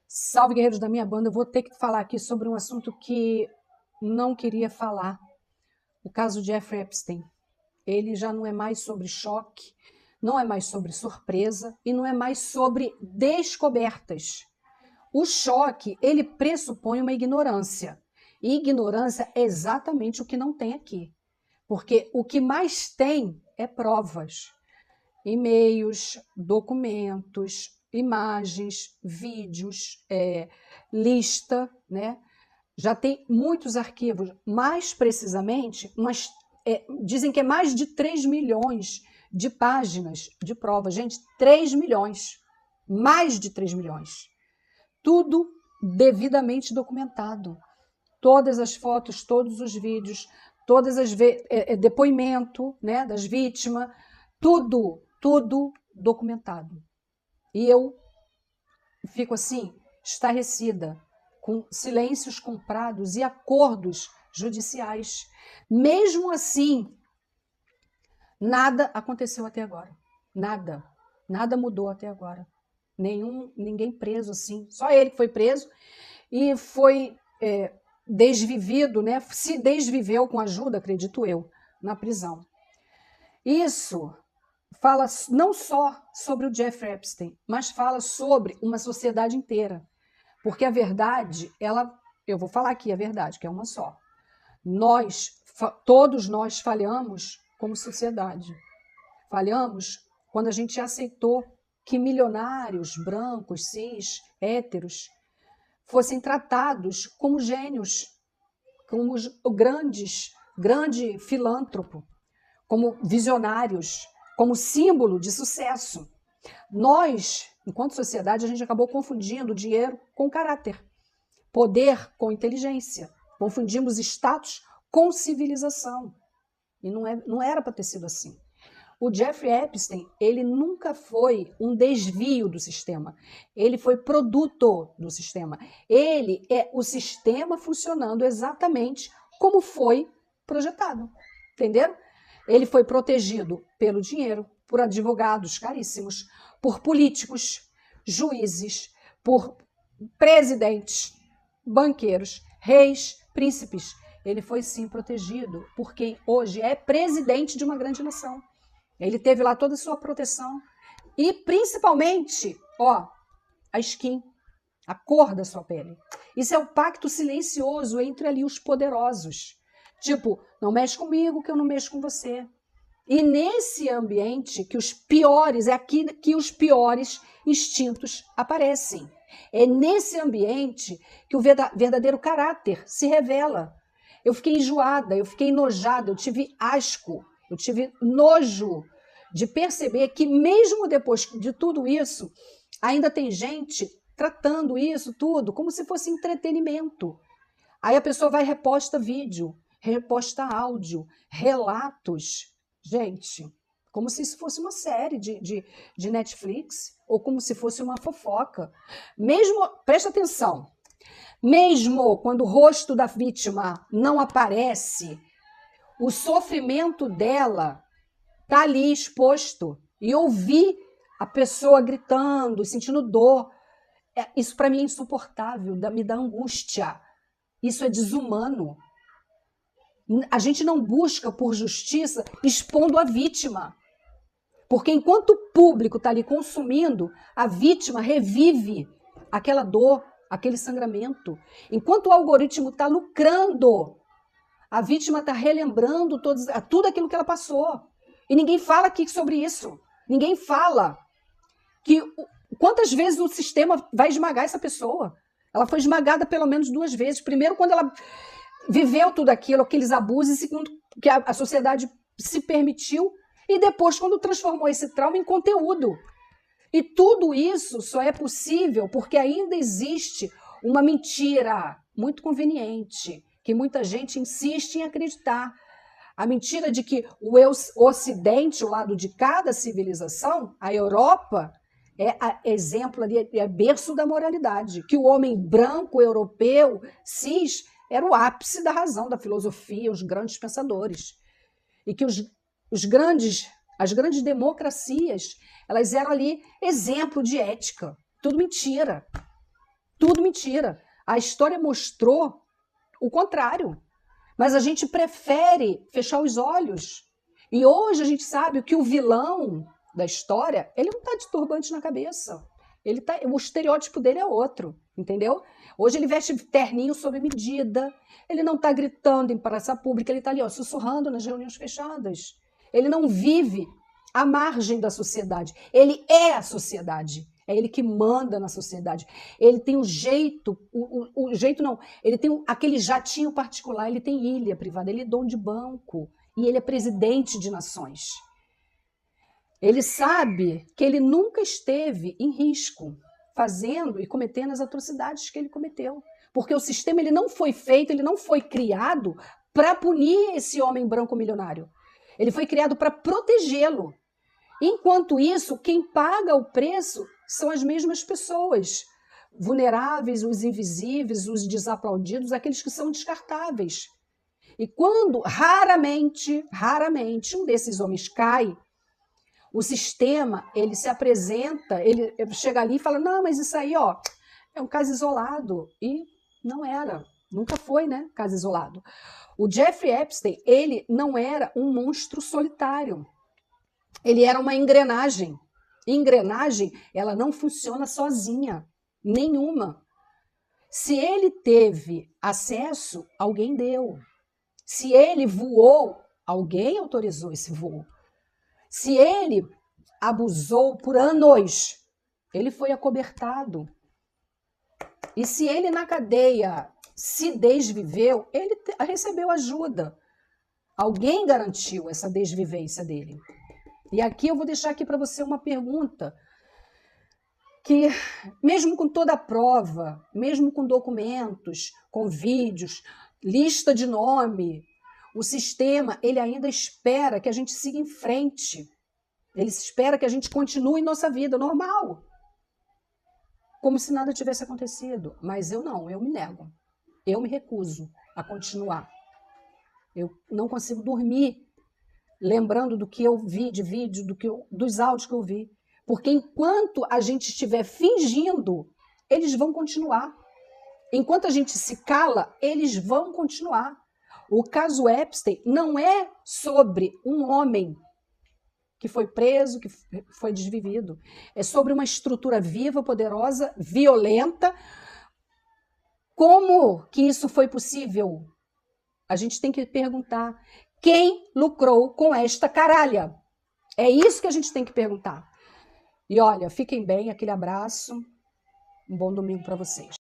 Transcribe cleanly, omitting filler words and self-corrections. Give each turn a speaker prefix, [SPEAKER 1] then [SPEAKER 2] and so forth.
[SPEAKER 1] Salve, guerreiros da minha banda. Eu vou ter que falar aqui sobre um assunto que não queria falar. O caso de Jeffrey Epstein. Ele já não é mais sobre choque, não é mais sobre surpresa e não é mais sobre descobertas. O choque, ele pressupõe uma ignorância. E ignorância é exatamente o que não tem aqui. Porque o que mais tem é provas. E-mails, documentos, imagens, vídeos, lista, né? Já tem muitos arquivos, mais precisamente, dizem que é mais de 3 milhões de páginas de prova. Gente, 3 milhões, mais de 3 milhões. Tudo devidamente documentado. Todas as fotos, todos os vídeos, todas as depoimento, né, das vítimas, tudo documentado. E eu fico assim, estarrecida, com silêncios comprados e acordos judiciais. Mesmo assim, nada aconteceu até agora. Nada. Nada mudou até agora. Ninguém preso assim. Só ele que foi preso e foi desvivido, né? Se desviveu com ajuda, acredito eu, na prisão. Isso fala não só sobre o Jeffrey Epstein, mas fala sobre uma sociedade inteira. Porque a verdade, eu vou falar aqui a verdade, que é uma só. Todos nós falhamos como sociedade. Falhamos quando a gente aceitou que milionários, brancos, cis, héteros, fossem tratados como gênios, como grande filântropo, como visionários, como símbolo de sucesso. Nós, enquanto sociedade, a gente acabou confundindo dinheiro com caráter, poder com inteligência. Confundimos status com civilização. E não era para ter sido assim. O Jeffrey Epstein, ele nunca foi um desvio do sistema. Ele foi produto do sistema. Ele é o sistema funcionando exatamente como foi projetado. Entenderam? Ele foi protegido pelo dinheiro, por advogados caríssimos, por políticos, juízes, por presidentes, banqueiros, reis, príncipes. Ele foi sim protegido por quem hoje é presidente de uma grande nação. Ele teve lá toda a sua proteção e principalmente, a skin, a cor da sua pele. Isso é o pacto silencioso entre ali os poderosos. Tipo, não mexe comigo que eu não mexo com você. E nesse ambiente que os piores, é aqui que os piores instintos aparecem. É nesse ambiente que o verdadeiro caráter se revela. Eu fiquei enjoada, eu fiquei enojada, eu tive asco, eu tive nojo de perceber que mesmo depois de tudo isso, ainda tem gente tratando isso tudo como se fosse entretenimento. Aí a pessoa vai e reposta vídeo, reposta áudio, relatos. Gente, como se isso fosse uma série de Netflix ou como se fosse uma fofoca. Mesmo, presta atenção, mesmo quando o rosto da vítima não aparece, o sofrimento dela está ali exposto. E ouvir a pessoa gritando, sentindo dor, isso para mim é insuportável, me dá angústia. Isso é desumano. A gente não busca por justiça expondo a vítima. Porque enquanto o público está ali consumindo, a vítima revive aquela dor, aquele sangramento. Enquanto o algoritmo está lucrando, a vítima está relembrando tudo aquilo que ela passou. E ninguém fala aqui sobre isso. Ninguém fala que quantas vezes o sistema vai esmagar essa pessoa. Ela foi esmagada pelo menos 2 vezes. Primeiro, quando ela viveu tudo aquilo, aqueles abusos, e segundo, que a sociedade se permitiu, e depois, quando transformou esse trauma em conteúdo. E tudo isso só é possível porque ainda existe uma mentira muito conveniente, que muita gente insiste em acreditar. A mentira de que o Ocidente, o lado de cada civilização, a Europa, é exemplo ali, é berço da moralidade, que o homem branco, europeu, cis, era o ápice da razão, da filosofia, os grandes pensadores. E que as grandes democracias, elas eram ali exemplo de ética. Tudo mentira. Tudo mentira. A história mostrou o contrário. Mas a gente prefere fechar os olhos. E hoje a gente sabe que o vilão da história, ele não está de turbante na cabeça. O estereótipo dele é outro, entendeu? Hoje ele veste terninho sob medida, ele não está gritando em praça pública, ele está ali, ó, sussurrando nas reuniões fechadas. Ele não vive à margem da sociedade, ele é a sociedade. É ele que manda na sociedade. Ele tem o jeito, o jeito não, ele tem aquele jatinho particular, ele tem ilha privada, ele é dono de banco e ele é presidente de nações. Ele sabe que ele nunca esteve em risco fazendo e cometendo as atrocidades que ele cometeu. Porque o sistema ele não foi feito, ele não foi criado para punir esse homem branco milionário. Ele foi criado para protegê-lo. Enquanto isso, quem paga o preço são as mesmas pessoas, vulneráveis, os invisíveis, os desaplaudidos, aqueles que são descartáveis. E quando, raramente, um desses homens cai, o sistema, ele se apresenta, ele chega ali e fala, não, mas isso aí, ó, é um caso isolado. E não era, nunca foi, né, caso isolado. O Jeffrey Epstein, ele não era um monstro solitário. Ele era uma engrenagem. Engrenagem, ela não funciona sozinha, nenhuma. Se ele teve acesso, alguém deu. Se ele voou, alguém autorizou esse voo. Se ele abusou por anos, ele foi acobertado. E se ele na cadeia se desviveu, ele recebeu ajuda. Alguém garantiu essa desvivência dele. E aqui eu vou deixar aqui para você uma pergunta que, mesmo com toda a prova, mesmo com documentos, com vídeos, lista de nome, o sistema, ele ainda espera que a gente siga em frente. Ele espera que a gente continue nossa vida normal. Como se nada tivesse acontecido. Mas eu não, eu me nego. Eu me recuso a continuar. Eu não consigo dormir lembrando do que eu vi de vídeo, dos áudios que eu vi. Porque enquanto a gente estiver fingindo, eles vão continuar. Enquanto a gente se cala, eles vão continuar. O caso Epstein não é sobre um homem que foi preso, que foi desvivido. É sobre uma estrutura viva, poderosa, violenta. Como que isso foi possível? A gente tem que perguntar. Quem lucrou com esta caralha? É isso que a gente tem que perguntar. E olha, fiquem bem, aquele abraço. Um bom domingo para vocês.